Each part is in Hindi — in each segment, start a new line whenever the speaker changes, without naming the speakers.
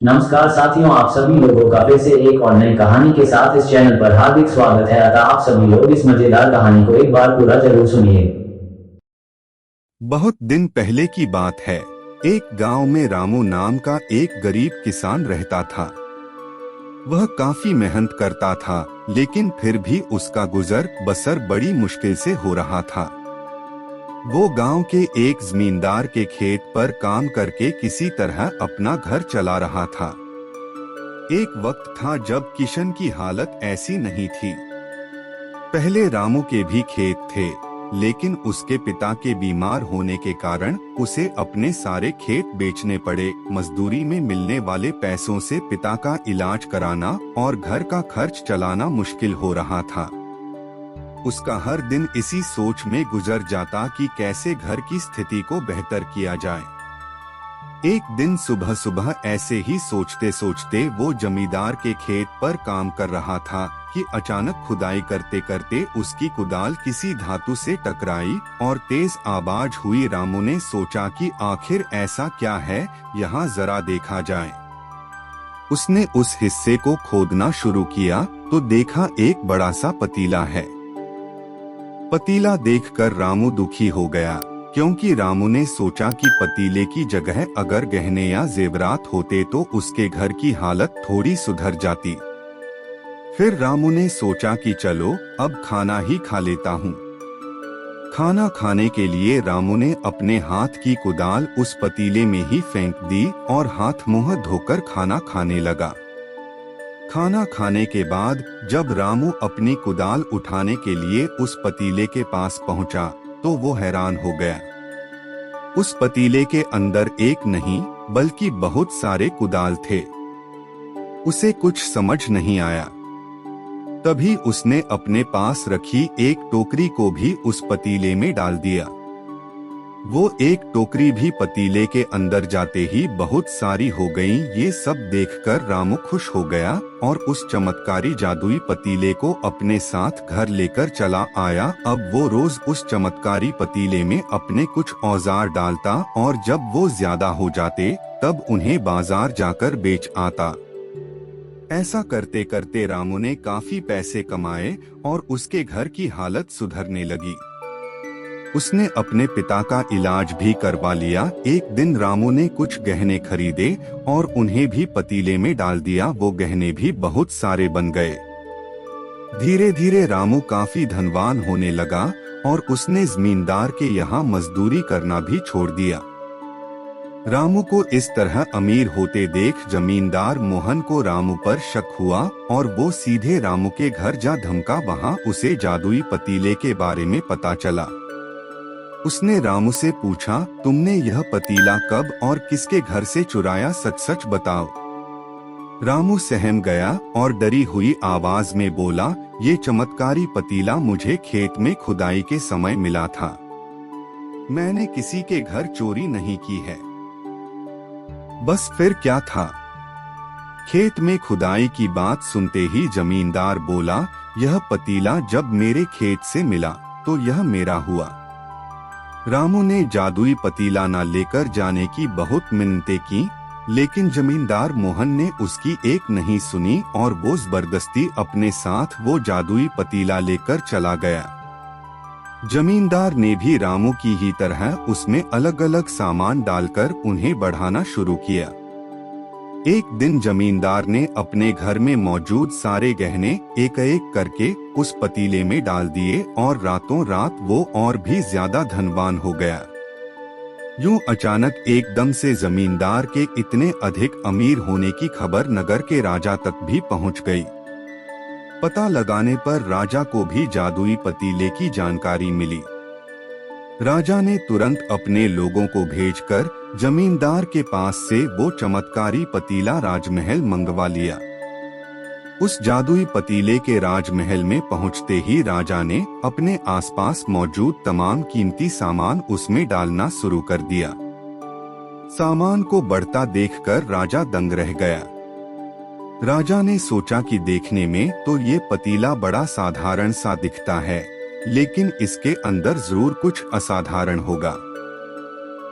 नमस्कार साथियों, आप सभी लोगों का फिर से एक और नई कहानी के साथ इस चैनल पर हार्दिक स्वागत है। अतः आप सभी लोग इस मजेदार कहानी को एक बार पूरा जरूर सुनिए।
बहुत दिन पहले की बात है। एक गांव में रामू नाम का एक गरीब किसान रहता था। वह काफी मेहनत करता था, लेकिन फिर भी उसका गुजर बसर बड़ी मुश्किल से हो रहा था। वो गांव के एक जमींदार के खेत पर काम करके किसी तरह अपना घर चला रहा था। एक वक्त था जब किशन की हालत ऐसी नहीं थी। पहले रामू के भी खेत थे, लेकिन उसके पिता के बीमार होने के कारण उसे अपने सारे खेत बेचने पड़े। मजदूरी में मिलने वाले पैसों से पिता का इलाज कराना और घर का खर्च चलाना मुश्किल हो रहा था। उसका हर दिन इसी सोच में गुजर जाता कि कैसे घर की स्थिति को बेहतर किया जाए। एक दिन सुबह सुबह ऐसे ही सोचते सोचते वो जमींदार के खेत पर काम कर रहा था कि अचानक खुदाई करते करते उसकी कुदाल किसी धातु से टकराई और तेज आवाज हुई। रामू ने सोचा कि आखिर ऐसा क्या है, यहाँ जरा देखा जाए। उसने उस हिस्से को खोदना शुरू किया तो देखा एक बड़ा सा पतीला है। पतीला देखकर रामू दुखी हो गया, क्योंकि रामू ने सोचा कि पतीले की जगह अगर गहने या जेवरात होते तो उसके घर की हालत थोड़ी सुधर जाती। फिर रामू ने सोचा कि चलो अब खाना ही खा लेता हूँ। खाना खाने के लिए रामू ने अपने हाथ की कुदाल उस पतीले में ही फेंक दी और हाथ मुंह धोकर खाना खाने लगा। खाना खाने के बाद जब रामू अपनी कुदाल उठाने के लिए उस पतीले के पास पहुंचा तो वो हैरान हो गया। उस पतीले के अंदर एक नहीं बल्कि बहुत सारे कुदाल थे। उसे कुछ समझ नहीं आया। तभी उसने अपने पास रखी एक टोकरी को भी उस पतीले में डाल दिया। वो एक टोकरी भी पतीले के अंदर जाते ही बहुत सारी हो गईं। ये सब देखकर रामू खुश हो गया और उस चमत्कारी जादुई पतीले को अपने साथ घर लेकर चला आया। अब वो रोज उस चमत्कारी पतीले में अपने कुछ औजार डालता और जब वो ज्यादा हो जाते तब उन्हें बाजार जाकर बेच आता। ऐसा करते करते रामू ने काफी पैसे कमाए और उसके घर की हालत सुधरने लगी। उसने अपने पिता का इलाज भी करवा लिया। एक दिन रामू ने कुछ गहने खरीदे और उन्हें भी पतीले में डाल दिया। वो गहने भी बहुत सारे बन गए। धीरे धीरे रामू काफी धनवान होने लगा और उसने जमींदार के यहाँ मजदूरी करना भी छोड़ दिया। रामू को इस तरह अमीर होते देख जमींदार मोहन को रामू पर शक हुआ और वो सीधे रामू के घर जा धमका। वहाँ उसे जादुई पतीले के बारे में पता चला। उसने रामू से पूछा, तुमने यह पतीला कब और किसके घर से चुराया, सच सच बताओ। रामू सहम गया और डरी हुई आवाज में बोला, ये चमत्कारी पतीला मुझे खेत में खुदाई के समय मिला था। मैंने किसी के घर चोरी नहीं की है। बस फिर क्या था। खेत में खुदाई की बात सुनते ही जमींदार बोला, यह पतीला जब मेरे खेत से मिला तो यह मेरा हुआ। रामू ने जादुई पतीला न लेकर जाने की बहुत मिन्नतें की, लेकिन जमींदार मोहन ने उसकी एक नहीं सुनी और वो जबरदस्ती अपने साथ वो जादुई पतीला लेकर चला गया। जमींदार ने भी रामू की ही तरह उसमें अलग अलग सामान डालकर उन्हें बढ़ाना शुरू किया। एक दिन जमींदार ने अपने घर में मौजूद सारे गहने एक एक करके उस पतीले में डाल दिए और रातों रात वो और भी ज्यादा धनवान हो गया। यूं अचानक एकदम से जमींदार के इतने अधिक अमीर होने की खबर नगर के राजा तक भी पहुंच गई। पता लगाने पर राजा को भी जादुई पतीले की जानकारी मिली। राजा ने तुरंत अपने लोगों को भेजकर जमींदार के पास से वो चमत्कारी पतीला राजमहल मंगवा लिया। उस जादुई पतीले के राजमहल में पहुंचते ही राजा ने अपने आसपास मौजूद तमाम कीमती सामान उसमें डालना शुरू कर दिया। सामान को बढ़ता देखकर राजा दंग रह गया। राजा ने सोचा कि देखने में तो ये पतीला बड़ा साधारण सा दिखता है, लेकिन इसके अंदर जरूर कुछ असाधारण होगा।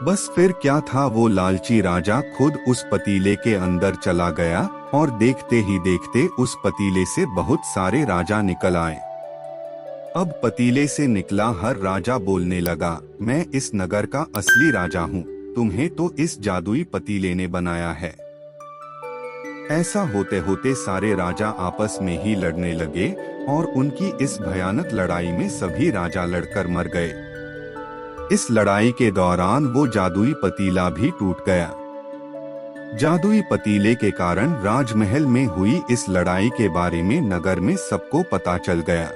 बस फिर क्या था, वो लालची राजा खुद उस पतीले के अंदर चला गया और देखते ही देखते उस पतीले से बहुत सारे राजा निकल आए। अब पतीले से निकला हर राजा बोलने लगा, मैं इस नगर का असली राजा हूँ, तुम्हें तो इस जादुई पतीले ने बनाया है। ऐसा होते होते सारे राजा आपस में ही लड़ने लगे और उनकी इस भयानक लड़ाई में सभी राजा लड़कर मर गए। इस लड़ाई के दौरान वो जादुई पतीला भी टूट गया। जादुई पतीले के कारण राजमहल में हुई इस लड़ाई के बारे में नगर में सबको पता चल गया।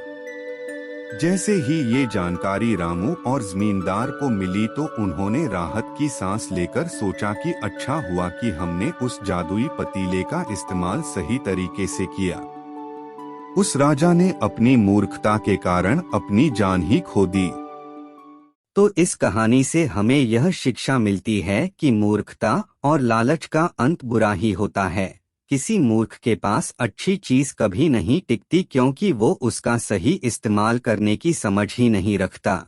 जैसे ही ये जानकारी रामू और जमींदार को मिली तो उन्होंने राहत की सांस लेकर सोचा कि अच्छा हुआ कि हमने उस जादुई पतीले का इस्तेमाल सही तरीके से किया। उस राजा ने अपनी मूर्खता के कारण अपनी जान ही खो दी।
तो इस कहानी से हमें यह शिक्षा मिलती है कि मूर्खता और लालच का अंत बुरा ही होता है। किसी मूर्ख के पास अच्छी चीज कभी नहीं टिकती, क्योंकि वो उसका सही इस्तेमाल करने की समझ ही नहीं रखता।